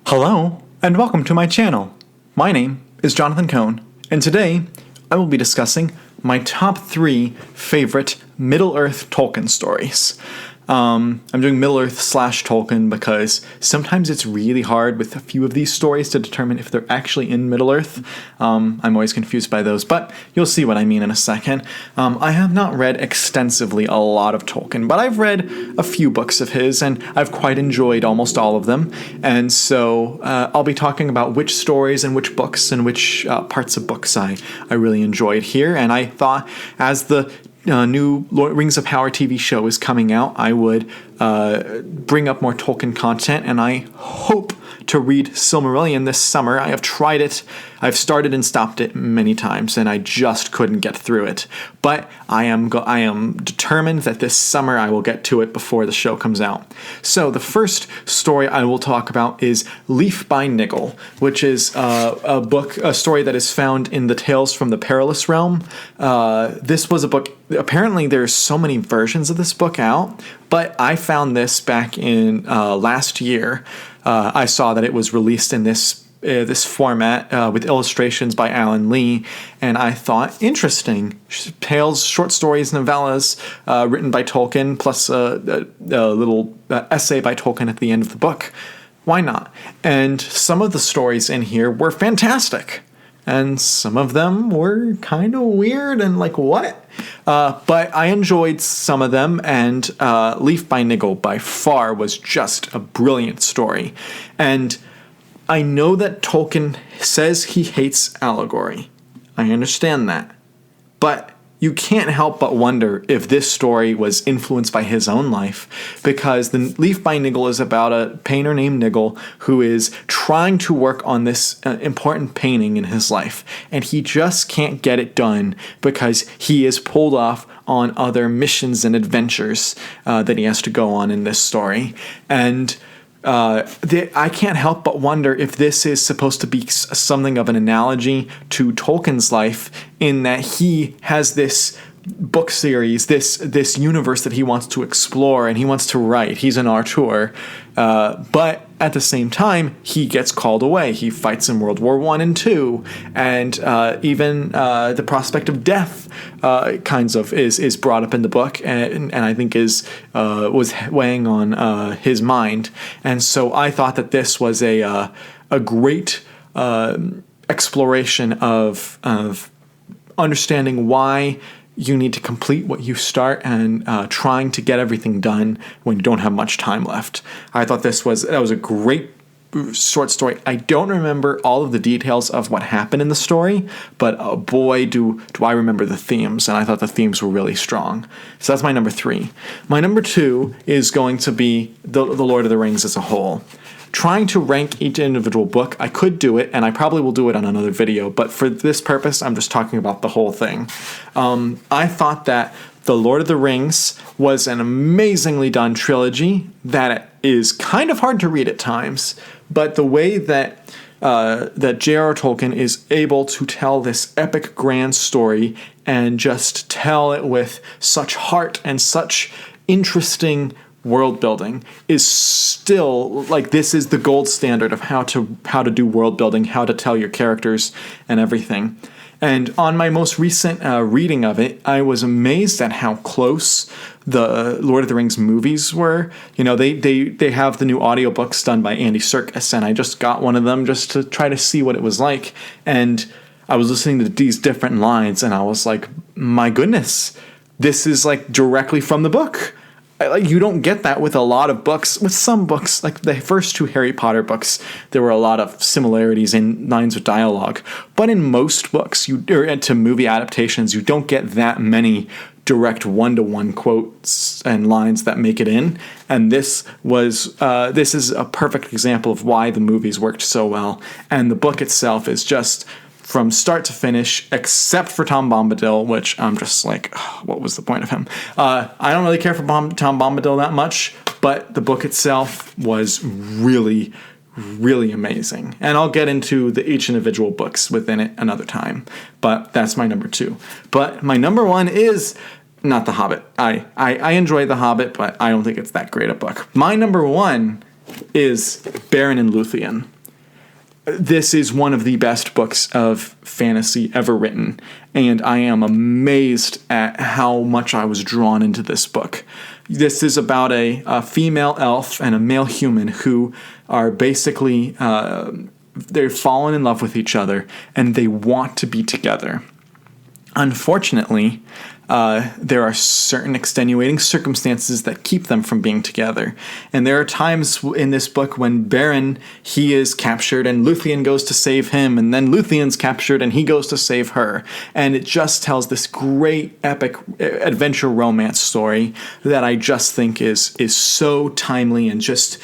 Hello, and welcome to my channel. My name is Jonathan Cohn, and today I will be discussing my top 3 favorite Middle-earth Tolkien stories. I'm doing Middle-earth / Tolkien because sometimes it's really hard with a few of these stories to determine if they're actually in Middle-earth. I'm always confused by those, but you'll see what I mean in a second. I have not read extensively a lot of Tolkien, but I've read a few books of his, and I've quite enjoyed almost all of them. And so I'll be talking about which stories and which books and which parts of books I really enjoyed here. And I thought as the new Rings of Power TV show is coming out, I would bring up more Tolkien content, and I hope to read Silmarillion this summer. I have tried it. I've started and stopped it many times, and I just couldn't get through it. But I am determined that this summer I will get to it before the show comes out. So the first story I will talk about is Leaf by Niggle, which is a story that is found in the Tales from the Perilous Realm. This was a book. Apparently, there's so many versions of this book out, but I found this back in last year. I saw that it was released in this format with illustrations by Alan Lee, and I thought, interesting. Tales, short stories, novellas written by Tolkien, plus a little essay by Tolkien at the end of the book. Why not? And some of the stories in here were fantastic, and some of them were kind of weird and like, what? But I enjoyed some of them, and Leaf by Niggle by far was just a brilliant story. And I know that Tolkien says he hates allegory. I understand that. But you can't help but wonder if this story was influenced by his own life, because the Leaf by Niggle is about a painter named Niggle who is trying to work on this important painting in his life, and he just can't get it done because he is pulled off on other missions and adventures that he has to go on in this story. And I can't help but wonder if this is supposed to be something of an analogy to Tolkien's life, in that he has this book series, this universe that he wants to explore and he wants to write. He's an auteur, but at the same time, he gets called away. He fights in World War I and II, and even the prospect of death kinds of is brought up in the book, and I think was weighing on his mind. And so I thought that this was a great exploration of understanding why you need to complete what you start, and trying to get everything done when you don't have much time left. I thought that was a great short story. I don't remember all of the details of what happened in the story, but boy, do I remember the themes, and I thought the themes were really strong. So that's my number 3. My number 2 is going to be the Lord of the Rings as a whole. Trying to rank each individual book, I could do it, and I probably will do it on another video, but for this purpose, I'm just talking about the whole thing. I thought that The Lord of the Rings was an amazingly done trilogy that is kind of hard to read at times, but the way that J.R.R. Tolkien is able to tell this epic grand story and just tell it with such heart and such interesting world building is still, like, this is the gold standard of how to do world building, how to tell your characters and everything. And on my most recent reading of it, I was amazed at how close the Lord of the Rings movies were. You know, they have the new audiobooks done by Andy Serkis, and I just got one of them just to try to see what it was like. And I was listening to these different lines, and I was like, my goodness, this is like directly from the book. You don't get that with a lot of books. With some books, like the first 2 Harry Potter books, there were a lot of similarities in lines of dialogue. But in most books, or to movie adaptations, you don't get that many direct one-to-one quotes and lines that make it in. And this is a perfect example of why the movies worked so well. And the book itself is just, from start to finish, except for Tom Bombadil, which I'm just like, oh, what was the point of him? I don't really care for Tom Bombadil that much, but the book itself was really, really amazing. And I'll get into each individual books within it another time, but that's my number 2. But my number 1 is not The Hobbit. I enjoy The Hobbit, but I don't think it's that great a book. My number 1 is Beren and Luthien. this is one of the best books of fantasy ever written, and I am amazed at how much I was drawn into this book. This is about a female elf and a male human who are basically, they're fallen in love with each other, and they want to be together. Unfortunately, there are certain extenuating circumstances that keep them from being together. And there are times in this book when Beren, he is captured and Luthien goes to save him, and then Luthien's captured and he goes to save her. And it just tells this great epic adventure romance story that I just think is so timely and just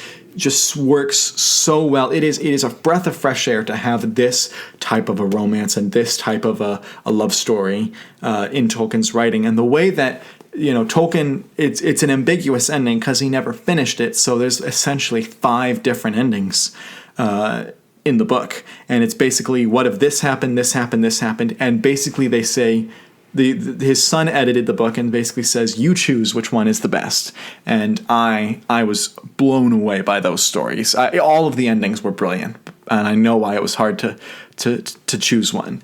works so well. It is a breath of fresh air to have this type of a romance and this type of a love story in Tolkien's writing. And the way that, Tolkien, it's an ambiguous ending because he never finished it. So there's essentially 5 different endings in the book. And it's basically, what if this happened, this happened, this happened. And basically they say, his son edited the book and basically says, you choose which one is the best. And I was blown away by those stories. All of the endings were brilliant, and I know why it was hard to choose one.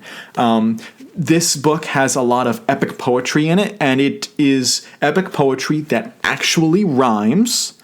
This book has a lot of epic poetry in it, and it is epic poetry that actually rhymes.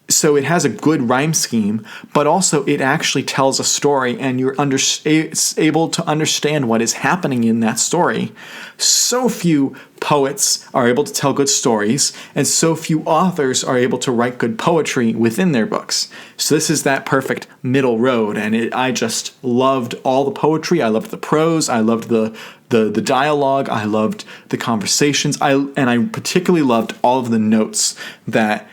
So it has a good rhyme scheme, but also it actually tells a story, and you're able to understand what is happening in that story. So few poets are able to tell good stories, and so few authors are able to write good poetry within their books. So this is that perfect middle road, and I just loved all the poetry. I loved the prose. I loved the dialogue. I loved the conversations. And I particularly loved all of the notes that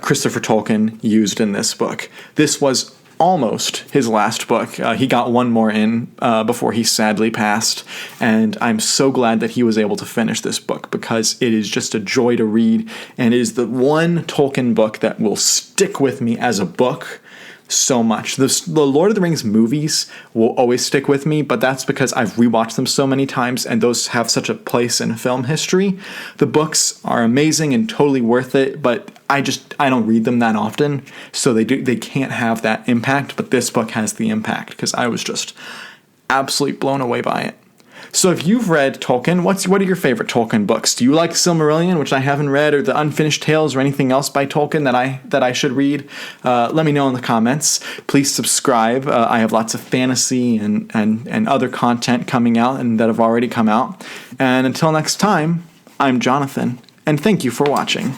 Christopher Tolkien used in this book. This was almost his last book. He got one more in before he sadly passed, and I'm so glad that he was able to finish this book because it is just a joy to read, and it is the one Tolkien book that will stick with me as a book so much. The Lord of the Rings movies will always stick with me, but that's because I've rewatched them so many times, and those have such a place in film history. The books are amazing and totally worth it, but I don't read them that often, so they can't have that impact, but this book has the impact because I was just absolutely blown away by it. So if you've read Tolkien, what are your favorite Tolkien books? Do you like Silmarillion, which I haven't read, or the Unfinished Tales, or anything else by Tolkien that I should read? Let me know in the comments. Please subscribe. I have lots of fantasy and other content coming out and that have already come out. And until next time, I'm Jonathan, and thank you for watching.